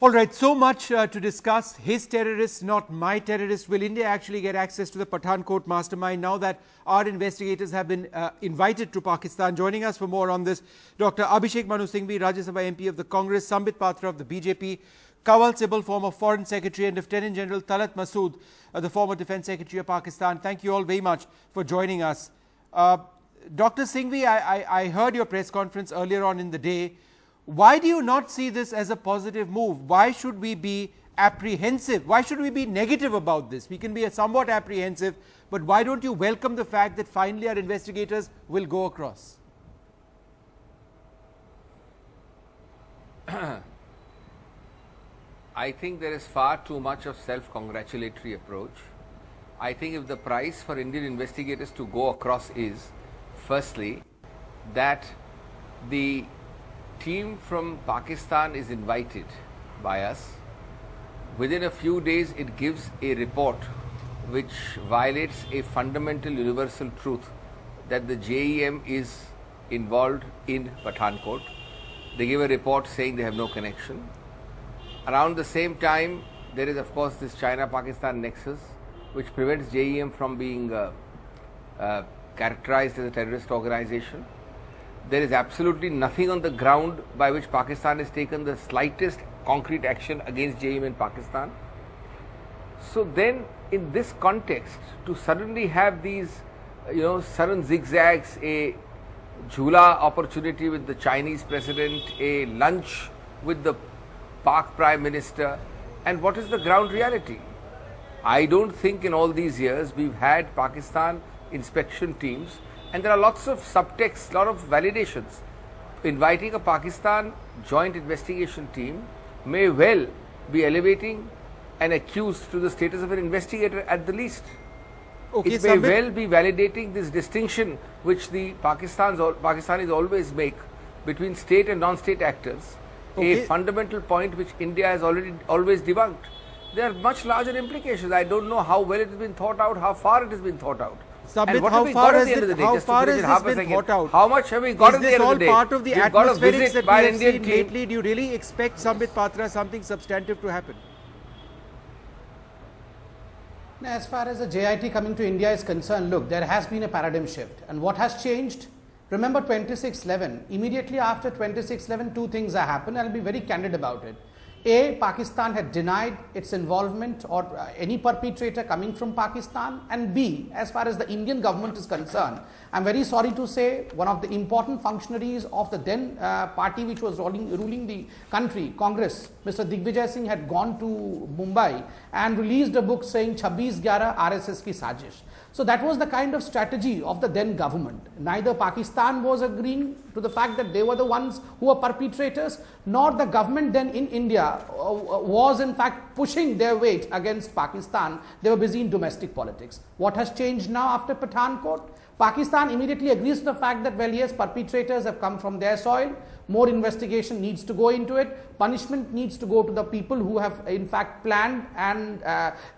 All right, so much to discuss. His terrorists, not my terrorists. Will India actually get access to the Pathankot mastermind now that our investigators have been invited to Pakistan? Joining us for more on this, Dr. Abhishek Manu Singhvi, Rajya Sabha MP of the Congress, Sambit Patra of the BJP, Kawal Sibal, former Foreign Secretary, and Lieutenant General Talat Masood, the former Defence Secretary of Pakistan. Thank you all very much for joining us. Dr. Singhvi, I heard your press conference earlier on in the day. Why do you not see this as a positive move? Why should we be apprehensive? Why should we be negative about this? We can be somewhat apprehensive, but why don't you welcome the fact that finally our investigators will go across? I think there is far too much of self-congratulatory approach. I think if the price for Indian investigators to go across is, firstly, that the team from Pakistan is invited by us. Within a few days, it gives a report which violates a fundamental universal truth that the JEM is involved in Pathankot. They give a report saying they have no connection. Around the same time, there is of course this China-Pakistan nexus which prevents JEM from being characterized as a terrorist organization. There is absolutely nothing on the ground by which Pakistan has taken the slightest concrete action against JEM in Pakistan. So then, in this context, to suddenly have these, sudden zigzags, a Jhula opportunity with the Chinese president, a lunch with the Pak Prime Minister, and what is the ground reality? I don't think in all these years we've had Pakistan inspection teams. And there are lots of subtexts, lot of validations. Inviting a Pakistan joint investigation team may well be elevating an accused to the status of an investigator at the least. Okay, it may well be validating this distinction which the Pakistanis always make between state and non-state actors, a fundamental point which India has always debunked. There are much larger implications. I don't know how well it has been thought out, how far it has been thought out. Sambit, how far has this been thought out? How much have we got at the end of the day? Is this all part of the atmospherics that we have seen lately? Do you really expect, Sambit Patra, something substantive to happen? As far as the JIT coming to India is concerned, look, there has been a paradigm shift. And what has changed? Remember 26/11. Immediately after 26/11, two things have happened. I'll be very candid about it. A, Pakistan had denied its involvement or any perpetrator coming from Pakistan, and B, as far as the Indian government is concerned, I'm very sorry to say one of the important functionaries of the then party which was ruling the country, Congress, Mr. Digvijay Singh, had gone to Mumbai and released a book saying 26/11 RSS ki sajish. So that was the kind of strategy of the then government. Neither Pakistan was agreeing to the fact that they were the ones who were perpetrators, nor the government then in India was in fact pushing their weight against Pakistan. They were busy in domestic politics. What has changed now after Pathankot? Pakistan immediately agrees to the fact that, well, yes, perpetrators have come from their soil. More investigation needs to go into it. Punishment needs to go to the people who have in fact planned and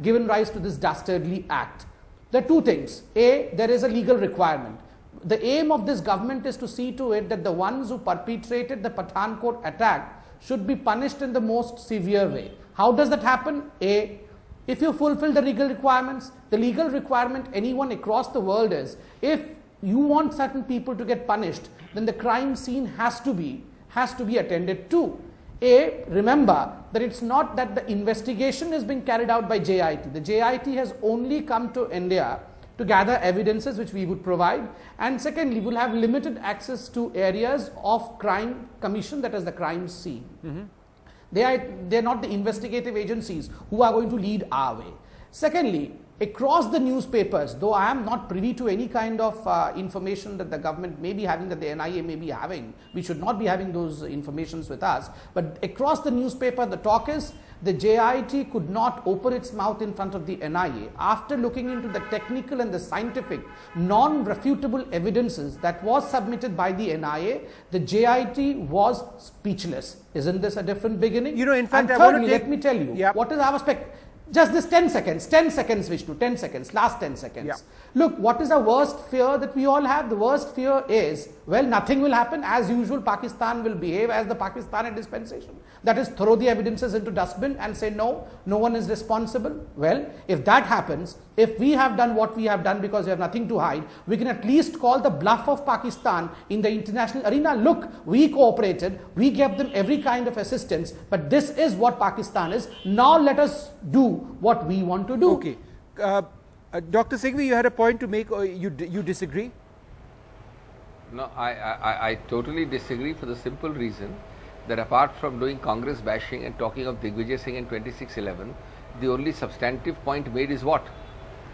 given rise to this dastardly act. There are two things. A, there is a legal requirement. The aim of this government is to see to it that the ones who perpetrated the Pathankot attack should be punished in the most severe way. How does that happen? A, if you fulfill the legal requirements, the legal requirement anyone across the world is, if you want certain people to get punished, then the crime scene has to be attended to. A, remember that it's not that the investigation is being carried out by JIT. The JIT has only come to India to gather evidences which we would provide, and secondly, we'll have limited access to areas of crime commission, that is the crime scene. They're not the investigative agencies who are going to lead our way. Secondly, across the newspapers, though I am not privy to any kind of information that the government may be having, that the NIA may be having, we should not be having those informations with us, but across the newspaper, the talk is the JIT could not open its mouth in front of the NIA. After looking into the technical and the scientific, non-refutable evidences that was submitted by the NIA, the JIT was speechless. Isn't this a different beginning? In fact, and thirdly, let me tell you, what is our perspective? Just this 10 seconds, Vishnu, 10 seconds, last 10 seconds. Look, what is the worst fear that we all have? The worst fear is well, nothing will happen. As usual, Pakistan will behave as the Pakistani dispensation. That is, throw the evidences into dustbin and say, no, no one is responsible. Well, if that happens, if we have done what we have done because we have nothing to hide, we can at least call the bluff of Pakistan in the international arena. Look, we cooperated, we gave them every kind of assistance, but this is what Pakistan is. Now let us do what we want to do. Okay. Dr. Singhvi, you had a point to make, or you disagree? No, I totally disagree for the simple reason that apart from doing Congress bashing and talking of Digvijay Singh in 2611, the only substantive point made is what?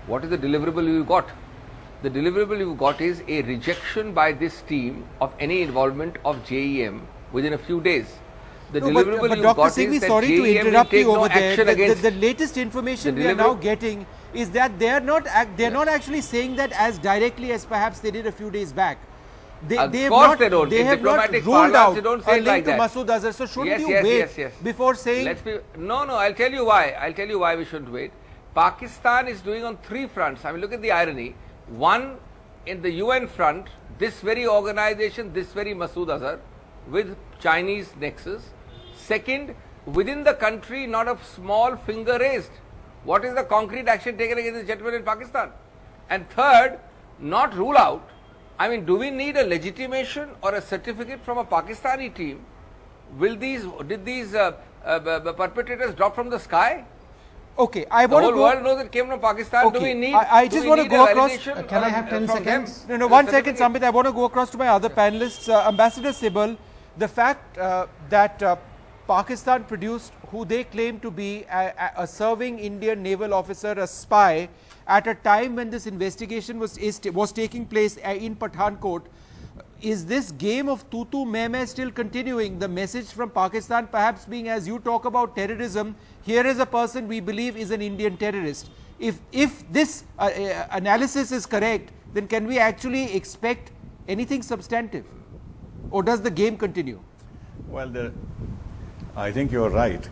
What is the deliverable you got? The deliverable you got is a rejection by this team of any involvement of JEM within a few days. The deliverable but you Dr. got Singhvi, is that sorry to JEM will interrupt take you no over there. action against The latest information the we are now deliverable. getting is that they are not actually saying that as directly as perhaps they did a few days back. They Of have course not, they don't. They In have not diplomatic ruled parlance, out they don't a say it link like to that. Masood Azhar. So shouldn't Yes, you yes, wait yes, yes. before saying? Let's be, no, I'll tell you why. I'll tell you why we shouldn't wait. Pakistan is doing on three fronts. I mean, look at the irony. One, in the UN front, this very organization, this very Masood Azhar, with Chinese nexus. Second, within the country, not a small finger raised. What is the concrete action taken against this gentleman in Pakistan? And third, not rule out. I mean, do we need a legitimation or a certificate from a Pakistani team? Did these perpetrators drop from the sky? Okay, I The want whole to go. world knows it came from Pakistan. Okay, Do we need? I do just we want to need go a across- validation Can I have 10 from them? seconds? No, A 1 second, certificate? Sambit. I want to go across to my other panelists. Ambassador Sibal, the fact that Pakistan produced who they claim to be a serving Indian naval officer, a spy, at a time when this investigation was taking place in Pathankot. Is this game of tutu meme still continuing? The message from Pakistan perhaps being, as you talk about terrorism, here is a person we believe is an Indian terrorist. If this analysis is correct, then can we actually expect anything substantive? Or does the game continue? Well, I think you're right,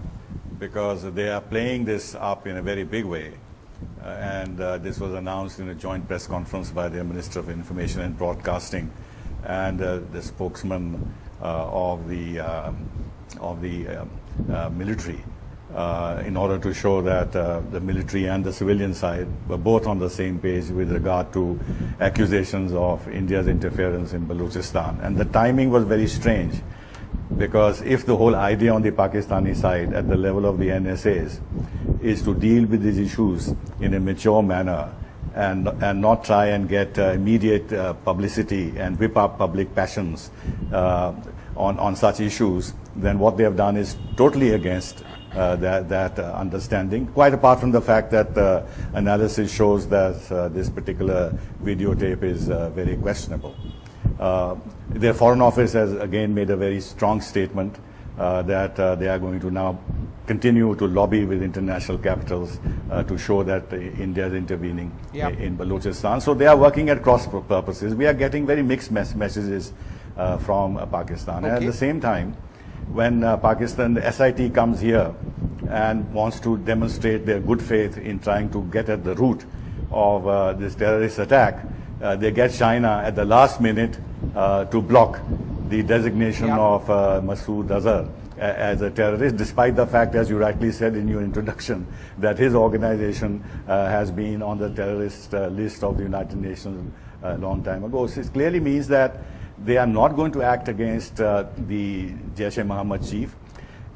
because they are playing this up in a very big way. And this was announced in a joint press conference by the Minister of Information and Broadcasting and the spokesman of the military, in order to show that the military and the civilian side were both on the same page with regard to accusations of India's interference in Balochistan. And the timing was very strange, because if the whole idea on the Pakistani side at the level of the NSAs is to deal with these issues in a mature manner and not try and get immediate publicity and whip up public passions on such issues, then what they have done is totally against that understanding, quite apart from the fact that the analysis shows that this particular videotape is very questionable. Their Foreign Office has again made a very strong statement that they are going to now continue to lobby with international capitals to show that India is intervening in Balochistan. So they are working at cross purposes. We are getting very mixed messages from Pakistan. Okay. And at the same time, when Pakistan, the SIT comes here and wants to demonstrate their good faith in trying to get at the root of this terrorist attack, they get China at the last minute to block the designation of Masood Azhar as a terrorist, despite the fact, as you rightly said in your introduction, that his organization has been on the terrorist list of the United Nations a long time ago. So it clearly means that they are not going to act against the Jaish-e-Mohammed chief.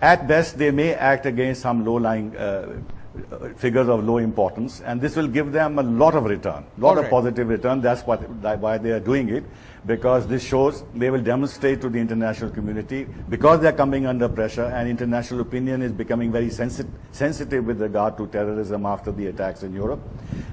At best, they may act against some low-lying figures of low importance, and this will give them a lot of return, lot of positive return. That's why they are doing it, because this shows they will demonstrate to the international community, because they are coming under pressure and international opinion is becoming very sensitive with regard to terrorism after the attacks in Europe,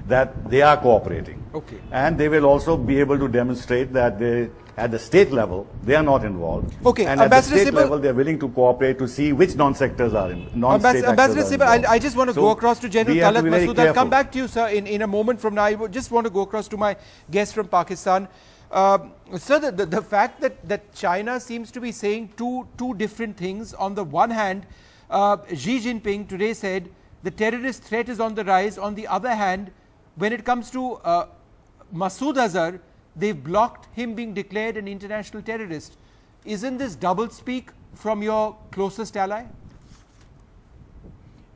that they are cooperating. Okay. And they will also be able to demonstrate that they, at the state level, they are not involved. Okay, And at the Ambassador state Sibal, level, they are willing to cooperate to see which non-sectors are in, non-state Ambassador actors are Sibal, involved. I just want to So go across to General we have to Talat be very Masood. I'll come careful. back to you, sir, in a moment from now. I just want to go across to my guest from Pakistan. Sir, the fact that China seems to be saying two different things. On the one hand, Xi Jinping today said the terrorist threat is on the rise. On the other hand, when it comes to Masood Azhar, they've blocked him being declared an international terrorist. Isn't this doublespeak from your closest ally?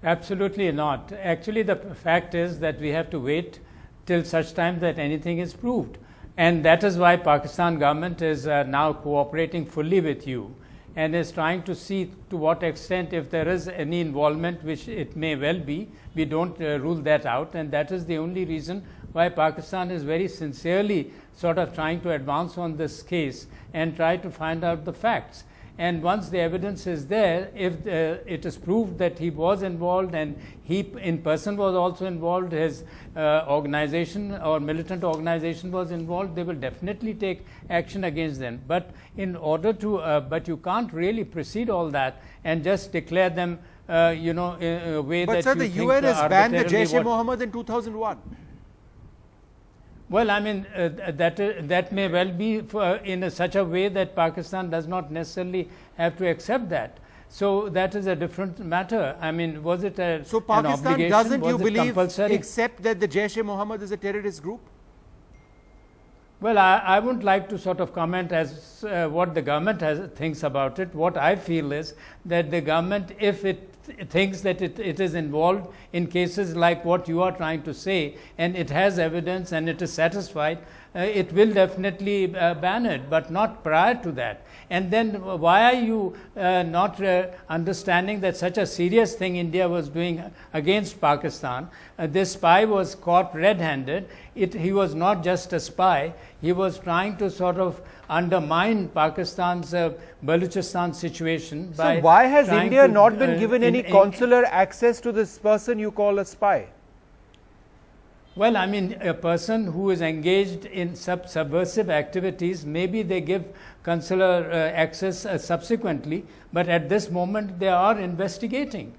Absolutely not. Actually, the fact is that we have to wait till such time that anything is proved. And that is why Pakistan government is now cooperating fully with you and is trying to see to what extent, if there is any involvement, which it may well be, we don't rule that out. And that is the only reason why Pakistan is very sincerely sort of trying to advance on this case and try to find out the facts. And once the evidence is there, if it is proved that he was involved and he in person was also involved, his organization or militant organization was involved, they will definitely take action against them. But in order to, but you can't really proceed all that and just declare them, in a way But that sir, you the think UN has banned the arbitrarily Jaish-e-Mohammed in 2001. Well, I mean, that may well be in such a way that Pakistan does not necessarily have to accept that. So that is a different matter. I mean, was it So an Pakistan obligation? doesn't, Was you it believe, compulsory? accept that the Jaish-e-Mohammed is a terrorist group? Well, I wouldn't like to sort of comment as what the government thinks about it. What I feel is that the government, if it thinks that it is involved in cases like what you are trying to say, and it has evidence and it is satisfied, it will definitely ban it, but not prior to that. And then why are you not understanding that such a serious thing India was doing against Pakistan? This spy was caught red-handed. He was not just a spy. He was trying to sort of undermine Pakistan's Balochistan situation. So by why has trying India to, not been given any consular access to this person you call a spy? Well, I mean, a person who is engaged in subversive activities, maybe they give consular access subsequently, but at this moment they are investigating.